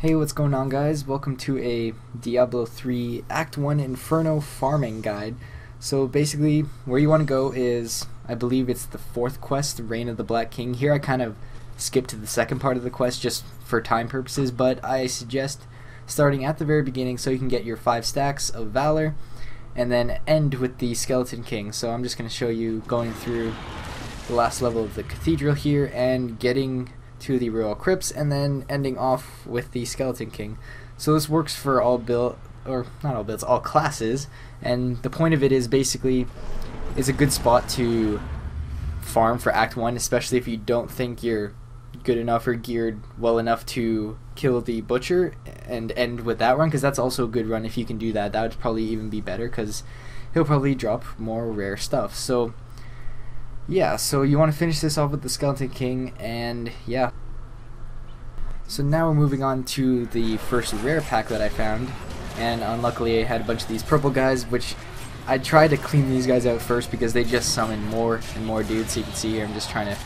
Hey, what's going on, guys? Welcome to a Diablo 3 Act 1 Inferno farming guide. So basically, where you want to go is, I believe it's the 4th quest, Reign of the Black King. Here I kind of skipped to the second part of the quest just for time purposes, but I suggest starting at the very beginning so you can get your 5 stacks of valor and then end with the Skeleton King. So I'm just going to show you going through the last level of the cathedral here and getting to the royal crypts and then ending off with the Skeleton King. So this works for all build, or not all builds, all classes, and the point of it is basically it's a good spot to farm for Act 1, especially if you don't think you're good enough or geared well enough to kill the butcher and end with that run, because that's also a good run. If you can do that, that would probably even be better because he'll probably drop more rare stuff. So yeah, so you want to finish this off with the Skeleton King, and yeah. So now we're moving on to the first rare pack that I found, and unluckily I had a bunch of these purple guys, which I tried to clean these guys out first because they just summon more and more dudes. So you can see here I'm just trying to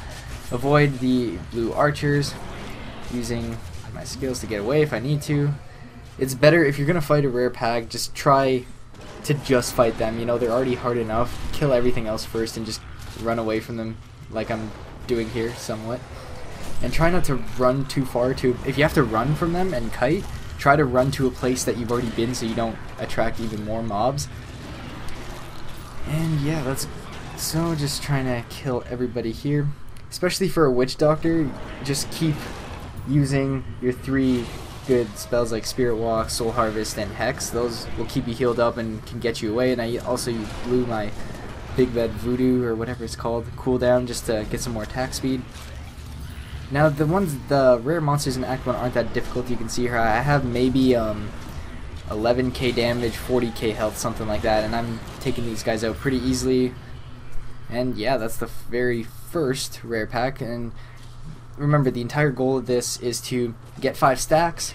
avoid the blue archers, using my skills to get away if I need to. It's better if you're going to fight a rare pack, just try to just fight them. You know, they're already hard enough. Kill everything else first and just run away from them like I'm doing here somewhat, and try not to run too far. If you have to run from them and kite, try to run to a place that you've already been so you don't attract even more mobs. And yeah, so just trying to kill everybody here, especially for a witch doctor. Just keep using your 3 good spells like Spirit Walk, Soul Harvest, and Hex. Those will keep you healed up and can get you away. And I also blew my Big Bed Voodoo, or whatever it's called, cooldown, just to get some more attack speed. Now the rare monsters in Act 1 aren't that difficult. You can see here I have maybe 11k damage, 40k health, something like that, and I'm taking these guys out pretty easily. And yeah, that's the very first rare pack. And remember, the entire goal of this is to get 5 stacks,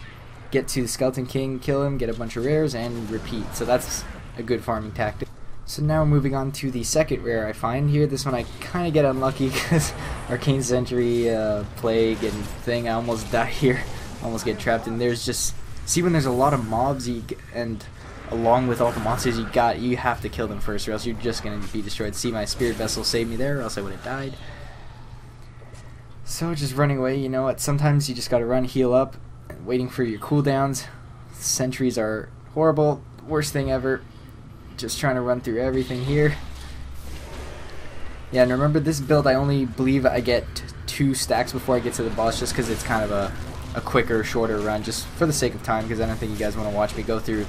get to the Skeleton King, kill him, get a bunch of rares, and repeat. So that's a good farming tactic. So now we're moving on to the second rare I find here. This one I kind of get unlucky because Arcane Sentry, Plague, and thing, I almost die here. Almost get trapped, and there's just, see, when there's a lot of mobs and along with all the monsters you have to kill them first, or else you're just going to be destroyed. See, my Spirit Vessel saved me there, or else I would have died. So just running away, you know what, sometimes you just got to run, heal up, and waiting for your cooldowns. Sentries are horrible, worst thing ever. Just trying to run through everything here. Yeah, and remember, this build I only believe I get 2 stacks before I get to the boss, just because it's kind of a quicker, shorter run, just for the sake of time, because I don't think you guys want to watch me go through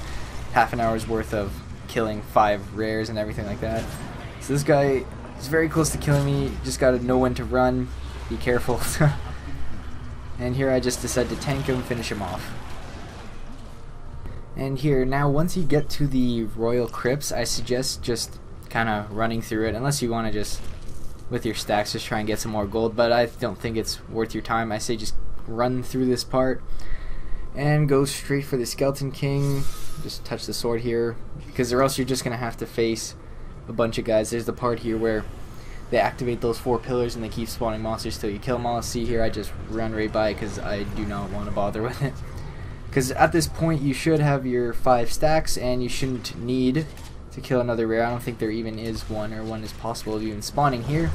half an hour's worth of killing 5 rares and everything like that. So this guy is very close to killing me. Just gotta know when to run, be careful. And here I just decide to tank him, finish him off. And here, now once you get to the royal crypts, I suggest just kind of running through it, unless you want to just, with your stacks, just try and get some more gold, but I don't think it's worth your time. I say just run through this part and go straight for the Skeleton King. Just touch the sword here, because or else you're just going to have to face a bunch of guys. There's the part here where they activate those 4 pillars and they keep spawning monsters till you kill them all. See here, I just run right by because I do not want to bother with it. Because at this point you should have your 5 stacks and you shouldn't need to kill another rare. I don't think there even is one, or one is possible of even spawning here.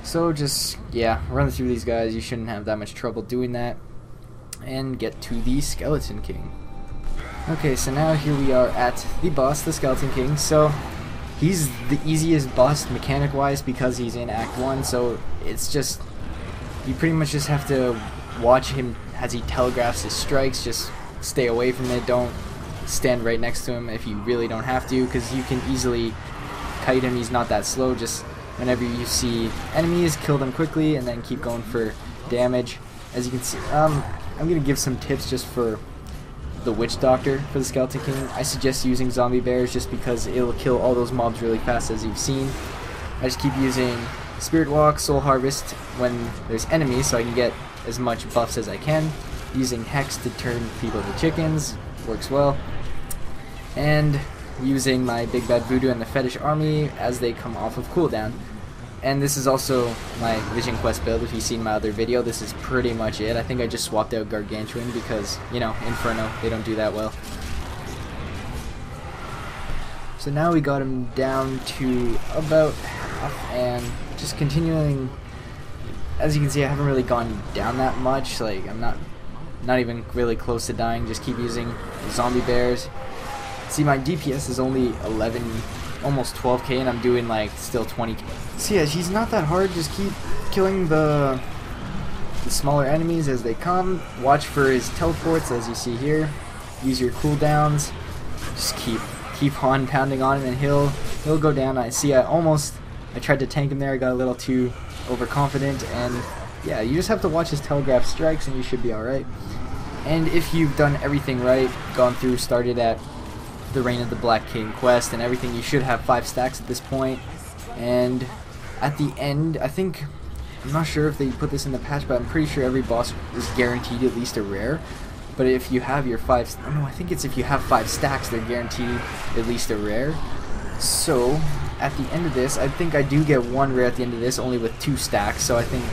So just, yeah, run through these guys. You shouldn't have that much trouble doing that. And get to the Skeleton King. Okay, so now here we are at the boss, the Skeleton King. So he's the easiest boss mechanic wise because he's in Act 1. So it's just, you pretty much just have to watch him as he telegraphs his strikes. Just stay away from it. Don't stand right next to him if you really don't have to, because you can easily kite him. He's not that slow. Just whenever you see enemies, kill them quickly and then keep going for damage. As you can see, I'm going to give some tips just for the Witch Doctor for the Skeleton King. I suggest using Zombie Bears just because it'll kill all those mobs really fast, as you've seen. I just keep using Spirit Walk, Soul Harvest when there's enemies so I can get as much buffs as I can. Using Hex to turn people to chickens works well. And using my Big Bad Voodoo and the Fetish Army as they come off of cooldown. And this is also my Vision Quest build. If you've seen my other video, this is pretty much it. I think I just swapped out Gargantuan because, you know, Inferno, they don't do that well. So now we got him down to about half, and just continuing. As you can see, I haven't really gone down that much. Like, I'm not even really close to dying. Just keep using zombie bears. See, my DPS is only 11, almost 12k, and I'm doing like still 20k. So yeah, he's not that hard. Just keep killing the smaller enemies as they come. Watch for his teleports, as you see here. Use your cooldowns. Just keep on pounding on him, and he'll go down. I tried to tank him there. I got a little too overconfident, and yeah, you just have to watch his telegraph strikes and you should be alright. And if you've done everything right, gone through, started at the Reign of the Black King quest and everything, you should have 5 stacks at this point. And at the end, I'm not sure if they put this in the patch, but I'm pretty sure every boss is guaranteed at least a rare. But if you have your I think it's if you have 5 stacks, they're guaranteed at least a rare. So at the end of this, I think I do get 1 rare at the end of this, only with 2 stacks. So I think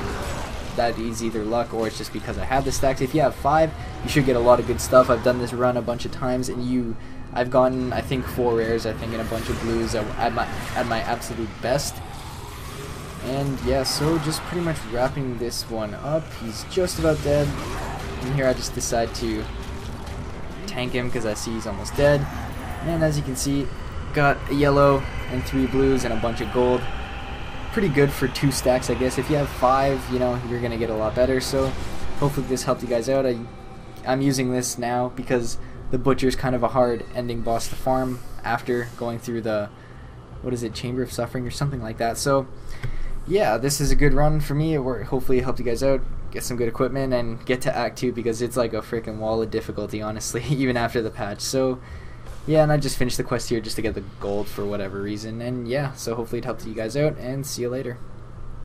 that is either luck or it's just because I have the stacks. If you have 5, you should get a lot of good stuff. I've done this run a bunch of times, and I've gotten, I think, 4 rares, I think, and a bunch of blues at my absolute best. And yeah, so just pretty much wrapping this one up. He's just about dead. And here I just decide to tank him because I see he's almost dead. And as you can see, got a yellow and 3 blues and a bunch of gold. Pretty good for 2 stacks, I guess. If you have 5, you know, you're gonna get a lot better. So hopefully this helped you guys out. I'm using this now because the Butcher's kind of a hard ending boss to farm after going through the, what is it, Chamber of Suffering or something like that. So yeah, this is a good run for me. Hopefully it helped you guys out. Get some good equipment and get to Act 2 because it's like a freaking wall of difficulty, honestly, even after the patch. So yeah, and I just finished the quest here just to get the gold for whatever reason. And yeah, so hopefully it helped you guys out, and see you later.